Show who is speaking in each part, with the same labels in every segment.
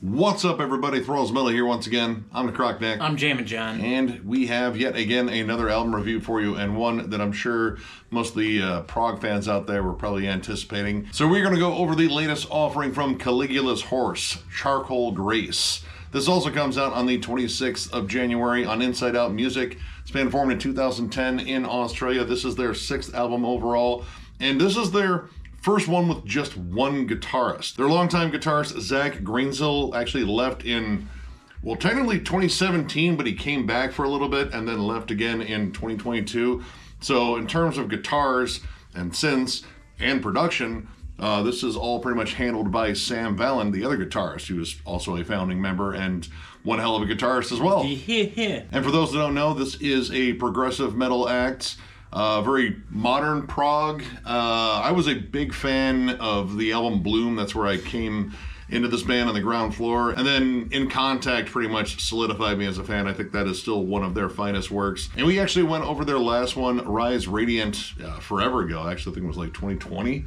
Speaker 1: What's up, everybody? Thralls here once again. I'm Necrotic.
Speaker 2: I'm Jammin John.
Speaker 1: And we have yet again another album review for you, and one that I'm sure most of the prog fans out there were probably anticipating. So we're going to go over the latest offering from Caligula's Horse, Charcoal Grace. This also comes out on the 26th of January on Inside Out Music. It's been formed in 2010 in Australia. This is their 6th album overall, and this is their first one with just one guitarist. Their longtime guitarist, Zach Greensill, actually left in, well, technically 2017, but he came back for a little bit and then left again in 2022. So in terms of guitars and synths and production, this is all pretty much handled by Sam Vallen, the other guitarist, who is also a founding member and one hell of a guitarist as well. And for those that don't know, this is a progressive metal act. Very modern prog. I was a big fan of the album Bloom. That's where I came into this band on the ground floor. And then In Contact pretty much solidified me as a fan. I think that is still one of their finest works. And we actually went over their last one, Rise Radiant, forever ago. Actually, I think it was like 2020.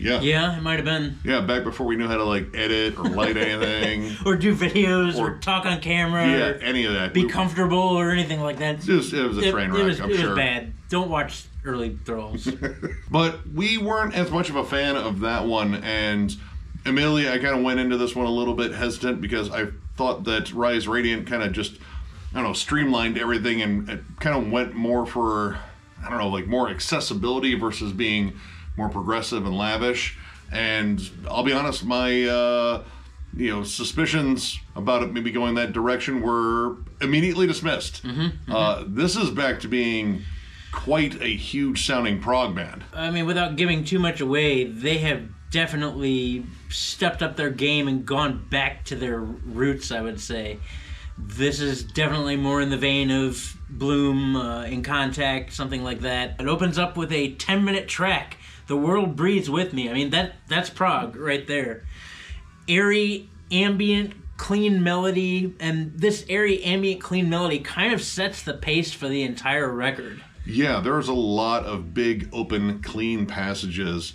Speaker 2: Yeah, it might have been.
Speaker 1: Yeah, back before we knew how to like edit or light anything.
Speaker 2: Or do videos or talk on camera.
Speaker 1: Yeah, any of that.
Speaker 2: Be comfortable or anything like that.
Speaker 1: It was a train wreck, I'm sure.
Speaker 2: It was bad. Don't watch early Thralls.
Speaker 1: But we weren't as much of a fan of that one, and admittedly, I kind of went into this one a little bit hesitant because I thought that Rise Radiant kind of just, I don't know, streamlined everything and it kind of went more for, I don't know, like more accessibility versus being more progressive and lavish. And I'll be honest, my suspicions about it maybe going that direction were immediately dismissed. This is back to being quite a huge sounding prog band.
Speaker 2: I mean, without giving too much away, they have definitely stepped up their game and gone back to their roots, I would say. This is definitely more in the vein of Bloom, In Contact, something like that. It opens up with a 10-minute track, The World Breathes With Me. I mean, that's prog right there. Airy, ambient, clean melody, and this airy, ambient, clean melody kind of sets the pace for the entire record.
Speaker 1: Yeah, there's a lot of big, open, clean passages,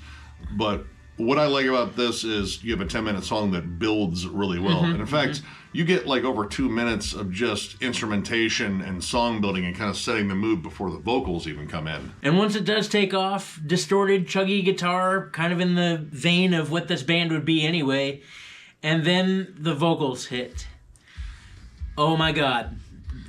Speaker 1: but what I like about this is you have a 10-minute song that builds really well. And in fact, you get like over 2 minutes of just instrumentation and song building and kind of setting the mood before the vocals even come in.
Speaker 2: And once it does take off, distorted, chuggy guitar, kind of in the vein of what this band would be anyway, and then the vocals hit. Oh my God.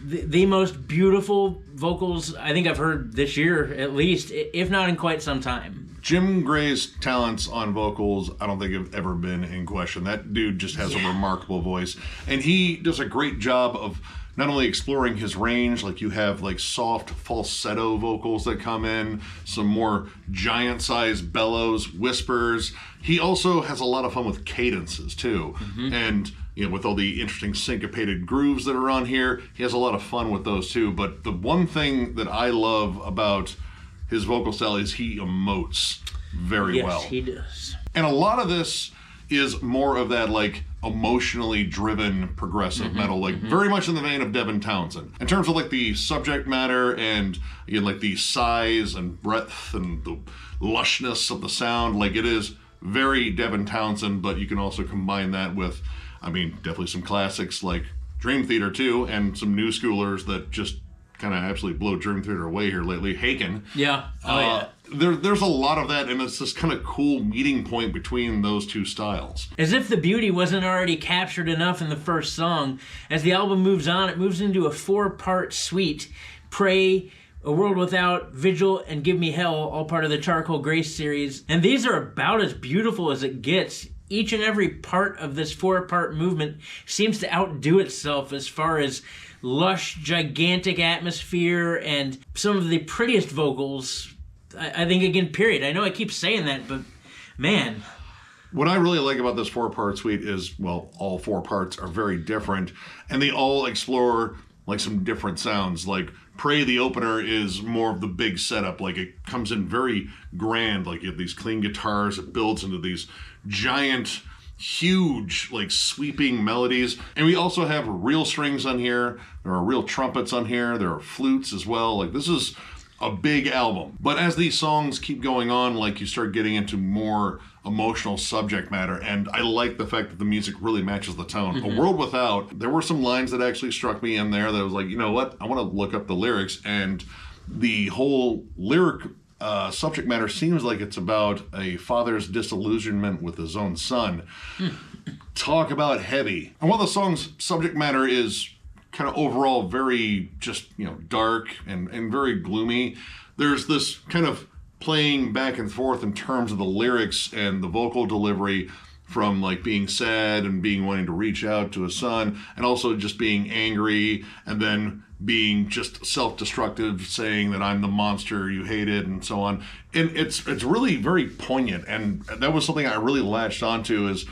Speaker 2: The most beautiful vocals I think I've heard this year, at least, if not in quite some time.
Speaker 1: Jim Gray's talents on vocals, I don't think have ever been in question. That dude just has a remarkable voice. And he does a great job of not only exploring his range, like you have like soft falsetto vocals that come in, some more giant-sized bellows, whispers. He also has a lot of fun with cadences, too. And with all the interesting syncopated grooves that are on here, he has a lot of fun with those too. But the one thing that I love about his vocal style is he emotes very well.
Speaker 2: Yes, he does.
Speaker 1: And a lot of this is more of that like emotionally driven progressive metal, like very much in the vein of Devin Townsend. In terms of like the subject matter and again, like the size and breadth and the lushness of the sound, like it is very Devin Townsend, but you can also combine that with, I mean, definitely some classics like Dream Theater too, and some new schoolers that just kind of absolutely blow Dream Theater away here lately. Haken.
Speaker 2: Yeah.
Speaker 1: There's a lot of that, and it's this kind of cool meeting point between those two styles.
Speaker 2: As if the beauty wasn't already captured enough in the first song, as the album moves on, it moves into a 4-part suite. Pray, A World Without, Vigil, and Give Me Hell, all part of the Charcoal Grace series. And these are about as beautiful as it gets. Each and every part of this 4-part movement seems to outdo itself as far as lush, gigantic atmosphere and some of the prettiest vocals, I think, again, period. I know I keep saying that, but man.
Speaker 1: What I really like about this 4-part suite is, well, all 4 parts are very different, and they all explore like some different sounds. Like Pray, the opener, is more of the big setup. Like it comes in very grand, like you have these clean guitars, it builds into these giant, huge, like sweeping melodies. And we also have real strings on here, there are real trumpets on here, there are flutes as well. Like this is a big album. But as these songs keep going on, like you start getting into more emotional subject matter, and I like the fact that the music really matches the tone. A World Without, there were some lines that actually struck me in there that was like, you know what, I want to look up the lyrics, and the whole lyric subject matter seems like it's about a father's disillusionment with his own son. Talk about heavy. And while the song's subject matter is kind of overall very just, dark and very gloomy, there's this kind of playing back and forth in terms of the lyrics and the vocal delivery, from like being sad and being wanting to reach out to his son, and also just being angry, and then being just self-destructive, saying that I'm the monster you hated and so on. And it's really very poignant, and that was something I really latched onto. Is,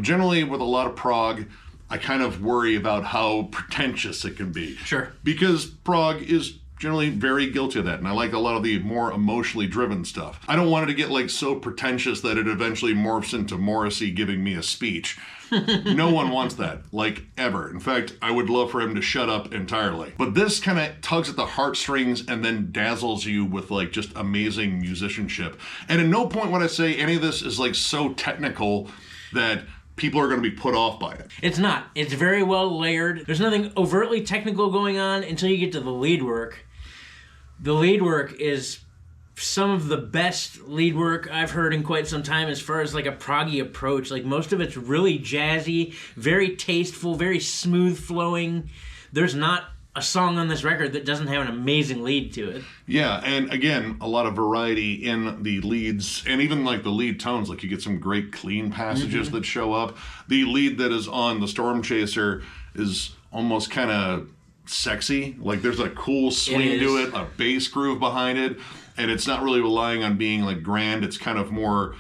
Speaker 1: generally with a lot of prog, I kind of worry about how pretentious it can be.
Speaker 2: Sure.
Speaker 1: Because prog is generally very guilty of that, and I like a lot of the more emotionally driven stuff. I don't want it to get like so pretentious that it eventually morphs into Morrissey giving me a speech. No one wants that, like, ever. In fact, I would love for him to shut up entirely. But this kind of tugs at the heartstrings and then dazzles you with like just amazing musicianship. And at no point would I say any of this is like so technical that people are going to be put off by it.
Speaker 2: It's not. It's very well layered. There's nothing overtly technical going on until you get to the lead work. The lead work is some of the best lead work I've heard in quite some time, as far as like a proggy approach. Like, most of it's really jazzy, very tasteful, very smooth flowing. There's not a song on this record that doesn't have an amazing lead to it.
Speaker 1: Yeah, and again, a lot of variety in the leads, and even like the lead tones. Like, you get some great clean passages that show up. The lead that is on the Storm Chaser is almost kind of sexy. Like, there's a cool swing to it, a bass groove behind it, and it's not really relying on being like grand. It's kind of more,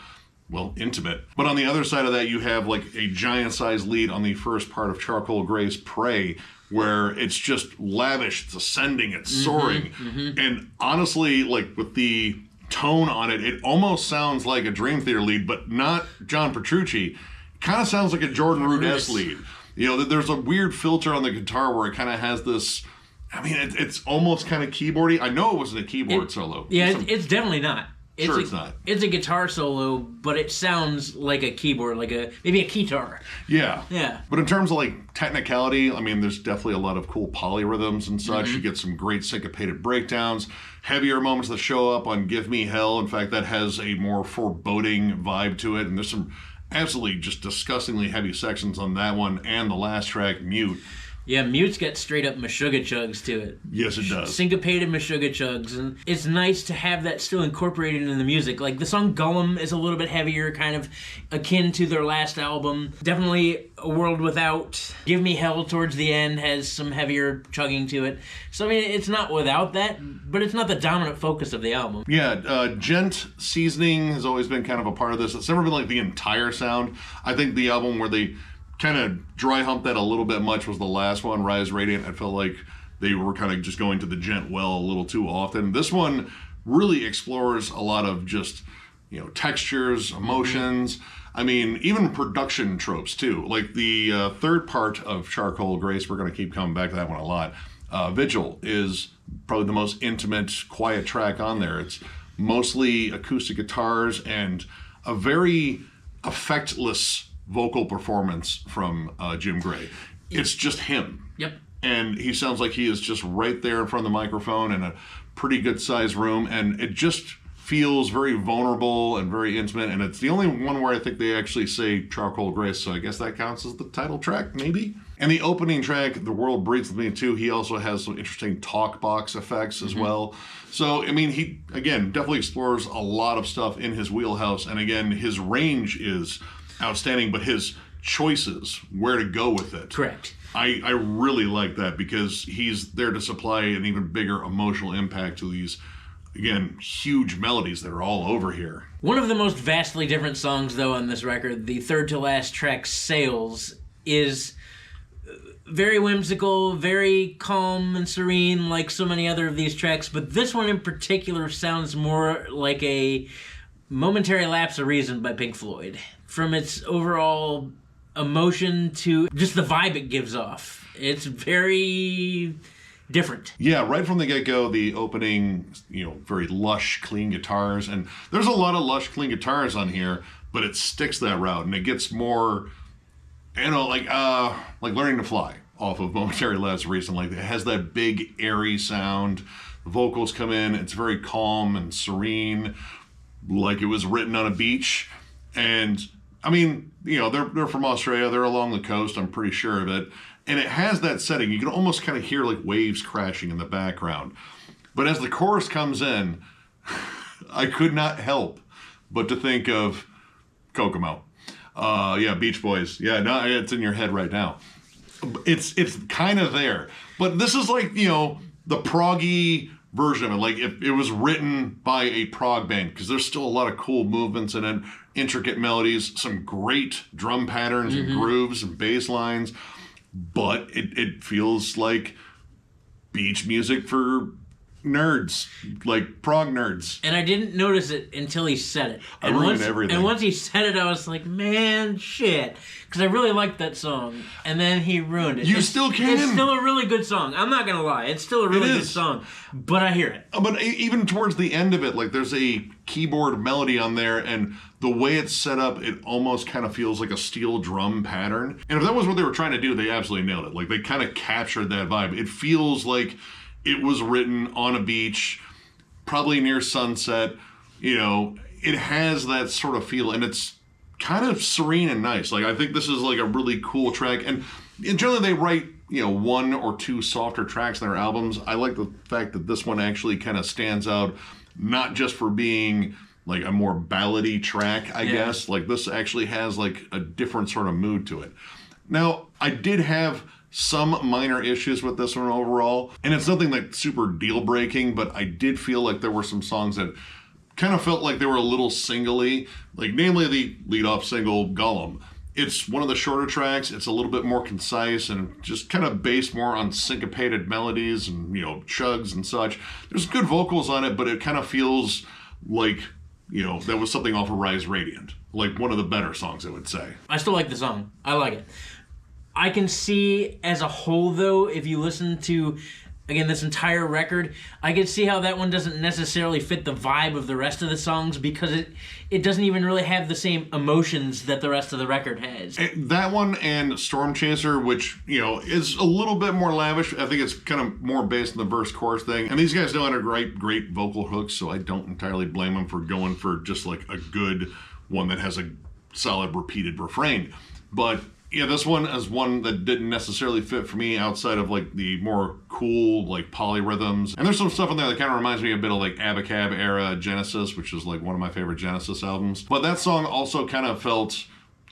Speaker 1: well, intimate. But on the other side of that, you have like a giant sized lead on the first part of Charcoal Gray's Prey, where it's just lavish, it's ascending, it's soaring. And honestly, like, with the tone on it, it almost sounds like a Dream Theater lead, but not John Petrucci. It kind of sounds like a Jordan Rudess lead. There's a weird filter on the guitar where it kind of has this, I mean, it's almost kind of keyboardy. I know it wasn't a keyboard solo.
Speaker 2: Yeah, it's definitally not.
Speaker 1: It's not.
Speaker 2: It's a guitar solo, but it sounds like a keyboard, like maybe a keytar.
Speaker 1: Yeah.
Speaker 2: Yeah.
Speaker 1: But in terms of like technicality, I mean, there's definitely a lot of cool polyrhythms and such. You get some great syncopated breakdowns, heavier moments that show up on Give Me Hell. In fact, that has a more foreboding vibe to it, and there's some absolutely just disgustingly heavy sections on that one, and the last track, Mute.
Speaker 2: Yeah, Mute's got straight up Meshuggah chugs to it.
Speaker 1: Yes, it does.
Speaker 2: Syncopated Meshuggah chugs, and it's nice to have that still incorporated in the music. Like, the song Gollum is a little bit heavier, kind of akin to their last album. Definitely A World Without. Give Me Hell towards the end has some heavier chugging to it. So, I mean, it's not without that, but it's not the dominant focus of the album.
Speaker 1: Yeah, gent seasoning has always been kind of a part of this. It's never been like the entire sound. I think the album where they kind of dry humped that a little bit much was the last one, Rise Radiant. I felt like they were kind of just going to the gent well a little too often. This one really explores a lot of just, textures, emotions. I mean, even production tropes too. Like the third part of Charcoal Grace, we're going to keep coming back to that one a lot. Vigil is probably the most intimate, quiet track on there. It's mostly acoustic guitars and a very effectless vocal performance from Jim Gray. It's just him.
Speaker 2: Yep.
Speaker 1: And he sounds like he is just right there in front of the microphone in a pretty good sized room, and it just feels very vulnerable and very intimate, and it's the only one where I think they actually say Charcoal Grace, so I guess that counts as the title track, maybe? And the opening track, The World Breathes With Me Too, he also has some interesting talk box effects as well. So, I mean, he, again, definitely explores a lot of stuff in his wheelhouse, and again, his range is outstanding, but his choices, where to go with it.
Speaker 2: Correct.
Speaker 1: I really like that, because he's there to supply an even bigger emotional impact to these, again, huge melodies that are all over here.
Speaker 2: One of the most vastly different songs, though, on this record, the third to last track, Sails, is very whimsical, very calm and serene, like so many other of these tracks, but this one in particular sounds more like a Momentary Lapse of Reason by Pink Floyd. From its overall emotion to just the vibe it gives off. It's very different.
Speaker 1: Yeah, right from the get-go, the opening, very lush, clean guitars. And there's a lot of lush, clean guitars on here, but it sticks that route, and it gets more, like Learning to Fly off of Momentary Lapse recently. It has that big airy sound. The vocals come in, it's very calm and serene, like it was written on a beach. And I mean, they're from Australia, they're along the coast, I'm pretty sure of it. And it has that setting. You can almost kind of hear like waves crashing in the background. But as the chorus comes in, I could not help but to think of Kokomo. Beach Boys. Yeah, no, it's in your head right now. It's kind of there. But this is like, the proggy version of it. Like if it was written by a prog band, because there's still a lot of cool movements in it, intricate melodies, some great drum patterns and grooves and bass lines. But it feels like beach music for nerds, like prog nerds.
Speaker 2: And I didn't notice it until he said it.
Speaker 1: I ruined everything.
Speaker 2: And once he said it, I was like, man, shit. Because I really liked that song. And then he ruined it.
Speaker 1: Still can.
Speaker 2: It's still a really good song. I'm not going to lie. It's still a really good song. But I hear it.
Speaker 1: But even towards the end of it, like there's a keyboard melody on there, and the way it's set up, it almost kind of feels like a steel drum pattern. And if that was what they were trying to do, they absolutely nailed it. Like they kind of captured that vibe. It feels like it was written on a beach, probably near sunset. It has that sort of feel, and it's kind of serene and nice. Like I think this is like a really cool track, and generally they write one or two softer tracks in their albums. I like the fact that this one actually kind of stands out, not just for being like a more ballady track, I guess. Like this actually has like a different sort of mood to it. Now, I did have some minor issues with this one overall, and it's nothing like super deal breaking, but I did feel like there were some songs that kind of felt like they were a little singly, like namely the lead off single Gollum. It's one of the shorter tracks. It's a little bit more concise and just kind of based more on syncopated melodies and chugs and such. There's good vocals on it, but it kind of feels like that was something off of Rise Radiant, like one of the better songs, I would say.
Speaker 2: I still like the song. I like it. I can see as a whole, though, if you listen to, again, this entire record, I can see how that one doesn't necessarily fit the vibe of the rest of the songs, because it doesn't even really have the same emotions that the rest of the record has.
Speaker 1: That one and Storm Chaser, which, is a little bit more lavish. I think it's kind of more based on the verse-chorus thing. And these guys know how to write great vocal hooks, so I don't entirely blame them for going for just like a good one that has a solid repeated refrain. But yeah, this one is one that didn't necessarily fit for me outside of like the more cool like polyrhythms. And there's some stuff in there that kind of reminds me a bit of like Abacab era Genesis, which is like one of my favorite Genesis albums. But that song also kind of felt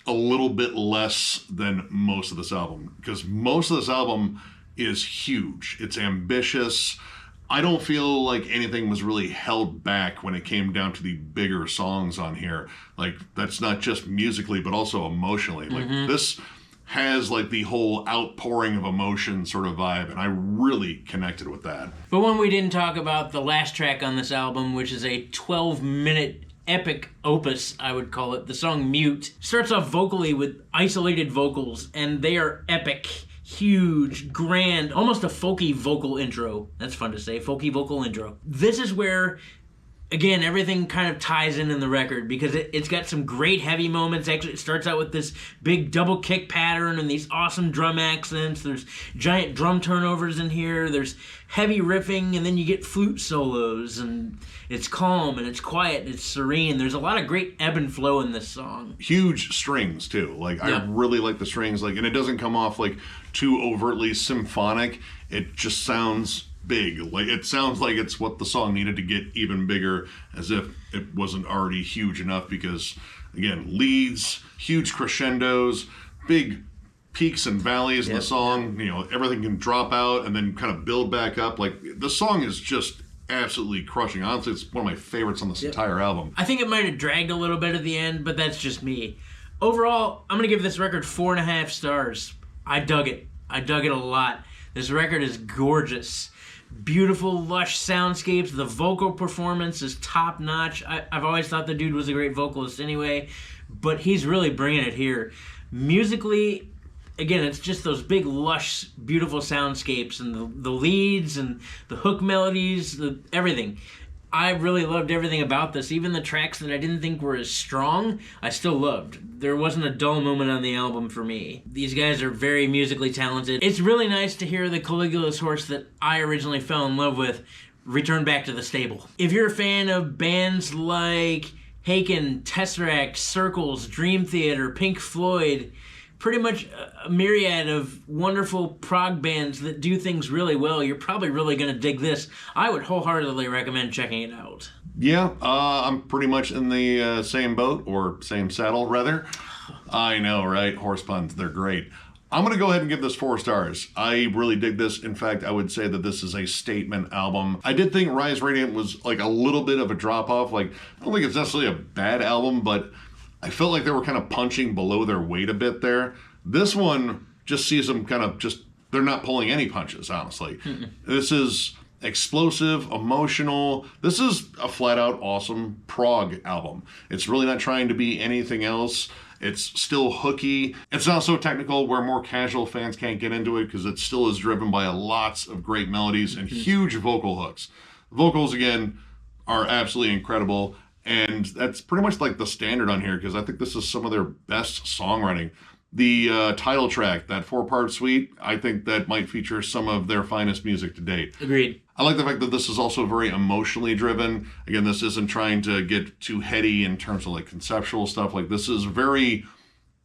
Speaker 1: a little bit less than most of this album, because most of this album is huge. It's ambitious. I don't feel like anything was really held back when it came down to the bigger songs on here. Like, that's not just musically, but also emotionally. Like, this has, like, the whole outpouring of emotion sort of vibe, and I really connected with that.
Speaker 2: But when we didn't talk about the last track on this album, which is a 12-minute epic opus, I would call it. The song Mute starts off vocally with isolated vocals, and they are epic. Huge, grand, almost a folky vocal intro. That's fun to say, folky vocal intro. This is where, again, everything kind of ties in the record, because it's got some great heavy moments. Actually, it starts out with this big double kick pattern and these awesome drum accents. There's giant drum turnovers in here. There's heavy riffing, and then you get flute solos, and it's calm, and it's quiet, and it's serene. There's a lot of great ebb and flow in this song.
Speaker 1: Huge strings, too. Like, I really like the strings. Like, and it doesn't come off, like, too overtly symphonic. It just sounds big. Like, it sounds like it's what the song needed to get even bigger, as if it wasn't already huge enough, because, again, leads, huge crescendos, big peaks and valleys in the song. Everything can drop out and then kind of build back up. Like, the song is just absolutely crushing. Honestly, it's one of my favorites on this entire album.
Speaker 2: I think it might have dragged a little bit at the end, but that's just me. Overall, I'm going to give this record 4.5 stars. I dug it. I dug it a lot. This record is gorgeous. Beautiful, lush soundscapes. The vocal performance is top-notch. I've always thought the dude was a great vocalist anyway, but he's really bringing it here. Musically, again, it's just those big, lush, beautiful soundscapes, and the leads and the hook melodies, everything. I really loved everything about this. Even the tracks that I didn't think were as strong, I still loved. There wasn't a dull moment on the album for me. These guys are very musically talented. It's really nice to hear the Caligula's Horse that I originally fell in love with return back to the stable. If you're a fan of bands like Haken, Tesseract, Circles, Dream Theater, Pink Floyd, pretty much a myriad of wonderful prog bands that do things really well, you're probably really going to dig this. I would wholeheartedly recommend checking it out.
Speaker 1: Yeah, I'm pretty much in the same boat, or same saddle, rather. I know, right? Horse puns, they're great. I'm going to go ahead and give this 4 stars. I really dig this. In fact, I would say that this is a statement album. I did think Rise Radiant was like a little bit of a drop-off. Like, I don't think it's necessarily a bad album, but I felt like they were kind of punching below their weight a bit there. This one just sees them kind of just, they're not pulling any punches, honestly. This is explosive, emotional. This is a flat-out awesome prog album. It's really not trying to be anything else. It's still hooky. It's not so technical where more casual fans can't get into it, because it still is driven by lots of great melodies and huge vocal hooks. Vocals, again, are absolutely incredible, and that's pretty much like the standard on here, because I think this is some of their best songwriting. The title track, that 4-part suite, I think that might feature some of their finest music to date.
Speaker 2: Agreed.
Speaker 1: I like the fact that this is also very emotionally driven. Again, this isn't trying to get too heady in terms of like conceptual stuff. Like, this is very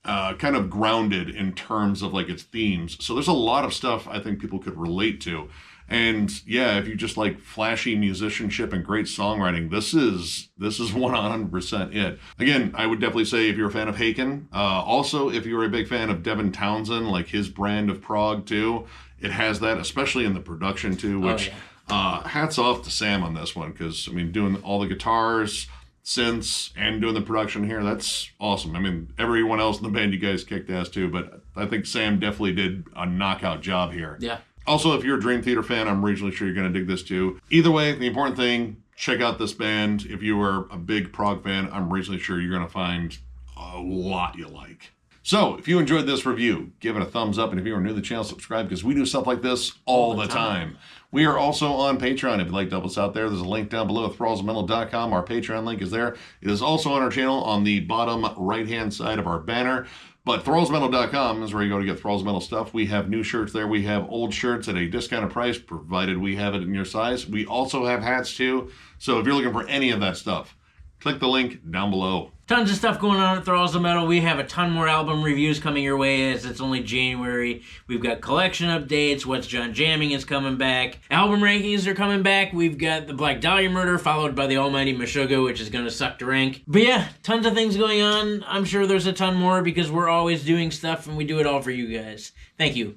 Speaker 1: kind of grounded in terms of like its themes. So there's a lot of stuff I think people could relate to. And yeah, if you just like flashy musicianship and great songwriting, this is 100% it. Again, I would definitely say if you're a fan of Haken, also if you're a big fan of Devin Townsend, like his brand of prog too, it has that, especially in the production too, which hats off to Sam on this one, because I mean, doing all the guitars, synths, and doing the production here, that's awesome. I mean, everyone else in the band, you guys kicked ass too, but I think Sam definitely did a knockout job here.
Speaker 2: Yeah.
Speaker 1: Also, if you're a Dream Theater fan, I'm reasonably sure you're going to dig this too. Either way, the important thing, check out this band. If you are a big prog fan, I'm reasonably sure you're going to find a lot you like. So, if you enjoyed this review, give it a thumbs up. And if you are new to the channel, subscribe, because we do stuff like this all the time. We are also on Patreon. If you'd like to help us out there, there's a link down below at thrallsmetal.com. Our Patreon link is there. It is also on our channel on the bottom right-hand side of our banner. But thrallsmetal.com is where you go to get Thralls Metal stuff. We have new shirts there. We have old shirts at a discounted price, provided we have it in your size. We also have hats too. So if you're looking for any of that stuff, click the link down below.
Speaker 2: Tons of stuff going on at Thralls of Metal. We have a ton more album reviews coming your way, as it's only January. We've got collection updates. What's John Jammin is coming back. Album rankings are coming back. We've got the Black Dahlia Murder, followed by the Almighty Meshuggah, which is going to suck to rank. But yeah, tons of things going on. I'm sure there's a ton more, because we're always doing stuff, and we do it all for you guys. Thank you.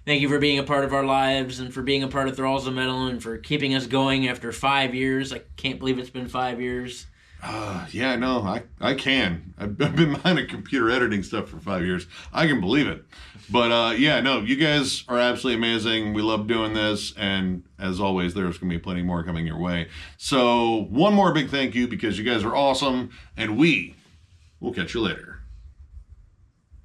Speaker 2: Thank you for being a part of our lives, and for being a part of Thralls of Metal, and for keeping us going after 5 years. I can't believe it's been 5 years.
Speaker 1: Yeah, no, I can. I've been behind a computer editing stuff for 5 years. I can believe it. But yeah, no, you guys are absolutely amazing. We love doing this. And as always, there's going to be plenty more coming your way. So one more big thank you, because you guys are awesome. And we will catch you later.